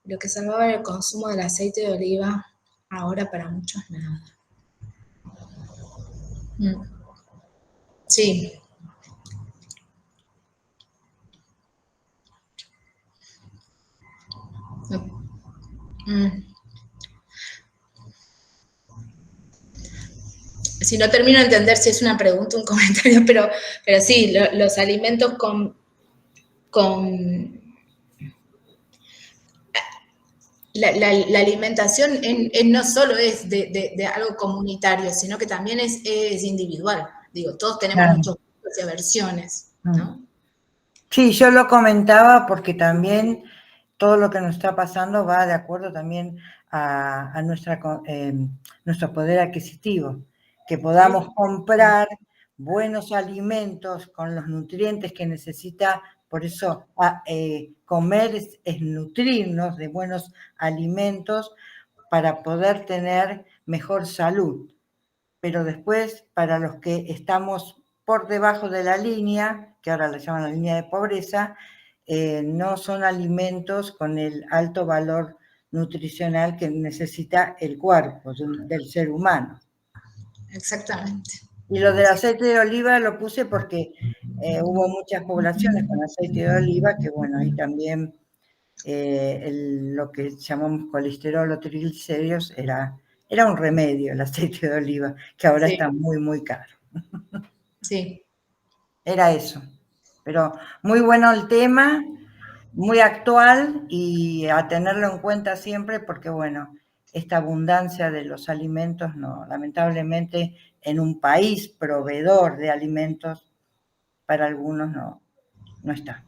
S2: Lo que salvaba era el consumo del aceite de oliva, ahora para muchos nada. Sí. Si no termino de entender si es una pregunta o un comentario, pero sí, los alimentos con la alimentación no solo es de algo comunitario, sino que también es individual. Digo, todos tenemos muchos gustos y aversiones, ¿no?
S8: Sí, yo lo comentaba porque también todo lo que nos está pasando va de acuerdo también a nuestro poder adquisitivo, que podamos comprar buenos alimentos con los nutrientes que necesita. Por eso comer es nutrirnos de buenos alimentos para poder tener mejor salud. Pero después, para los que estamos por debajo de la línea, que ahora la llaman la línea de pobreza, no son alimentos con el alto valor nutricional que necesita el cuerpo del ser humano.
S2: Exactamente.
S8: Y lo del aceite de oliva lo puse porque hubo muchas poblaciones con aceite de oliva, que bueno, ahí también lo que llamamos colesterol o triglicéridos era un remedio, el aceite de oliva, que ahora está muy, muy caro.
S2: Sí.
S8: Era eso. Pero muy bueno el tema, muy actual y a tenerlo en cuenta siempre porque, bueno, esta abundancia de los alimentos, no, lamentablemente en un país proveedor de alimentos, para algunos no está.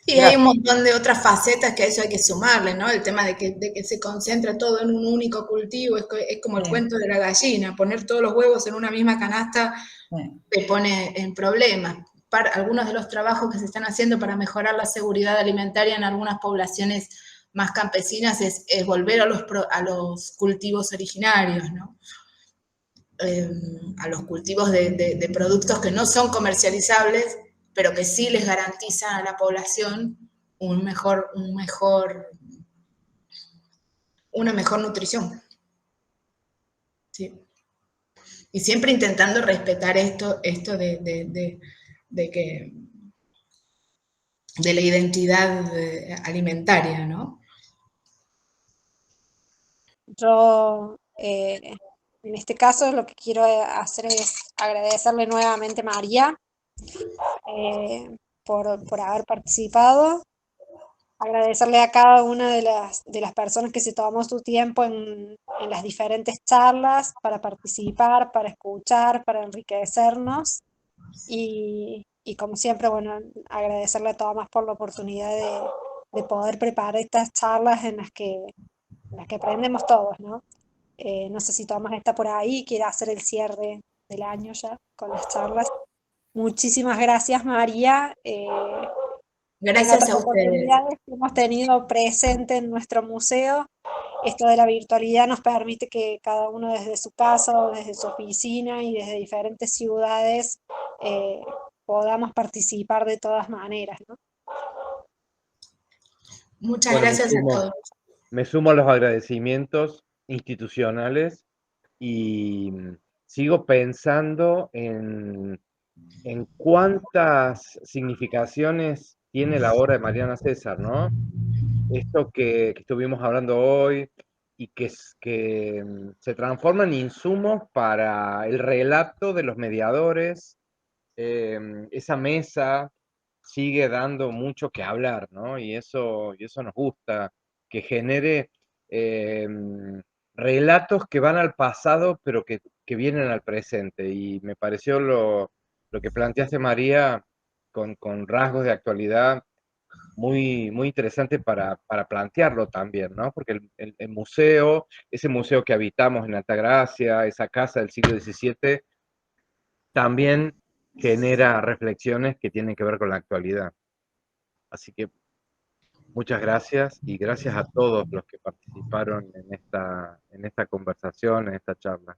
S2: Sí, hay un montón de otras facetas que a eso hay que sumarle, ¿no? El tema de que se concentra todo en un único cultivo, es como el cuento de la gallina, poner todos los huevos en una misma canasta te pone en problemas. algunos de los trabajos que se están haciendo para mejorar la seguridad alimentaria en algunas poblaciones más campesinas es volver a los cultivos originarios, ¿no? A los cultivos de productos que no son comercializables, pero que sí les garantizan a la población una mejor nutrición. Sí. Y siempre intentando respetar esto de la identidad alimentaria, ¿no?
S3: Yo, en este caso, lo que quiero hacer es agradecerle nuevamente a María por haber participado, agradecerle a cada una de las personas que se tomó su tiempo en las diferentes charlas para participar, para escuchar, para enriquecernos y como siempre, bueno, agradecerle a Tomás por la oportunidad de poder preparar estas charlas en las que aprendemos todos, ¿no? No sé si Tomás está por ahí, quiere hacer el cierre del año ya con las charlas. Muchísimas gracias, María. En
S2: Gracias
S3: otras
S2: a ustedes.
S3: oportunidades que hemos tenido presente en nuestro museo, esto de la virtualidad nos permite que cada uno desde su casa o desde su oficina y desde diferentes ciudades podamos participar de todas maneras, ¿no?
S2: Muchas
S1: Bueno,
S2: gracias a todos.
S1: me sumo a los agradecimientos institucionales y sigo pensando en cuántas significaciones tiene la obra de Mariana César, ¿no? Esto que estuvimos hablando hoy y que se transforma en insumos para el relato de los mediadores. Esa mesa sigue dando mucho que hablar, ¿no? Y eso nos gusta, que genere relatos que van al pasado, pero que vienen al presente. Y me pareció lo que planteaste, María, con rasgos de actualidad muy, muy interesante para plantearlo también, ¿no? Porque el museo, ese museo que habitamos en Altagracia, esa casa del siglo XVII, también genera reflexiones que tienen que ver con la actualidad. Así que muchas gracias y gracias a todos los que participaron en esta conversación, en esta charla.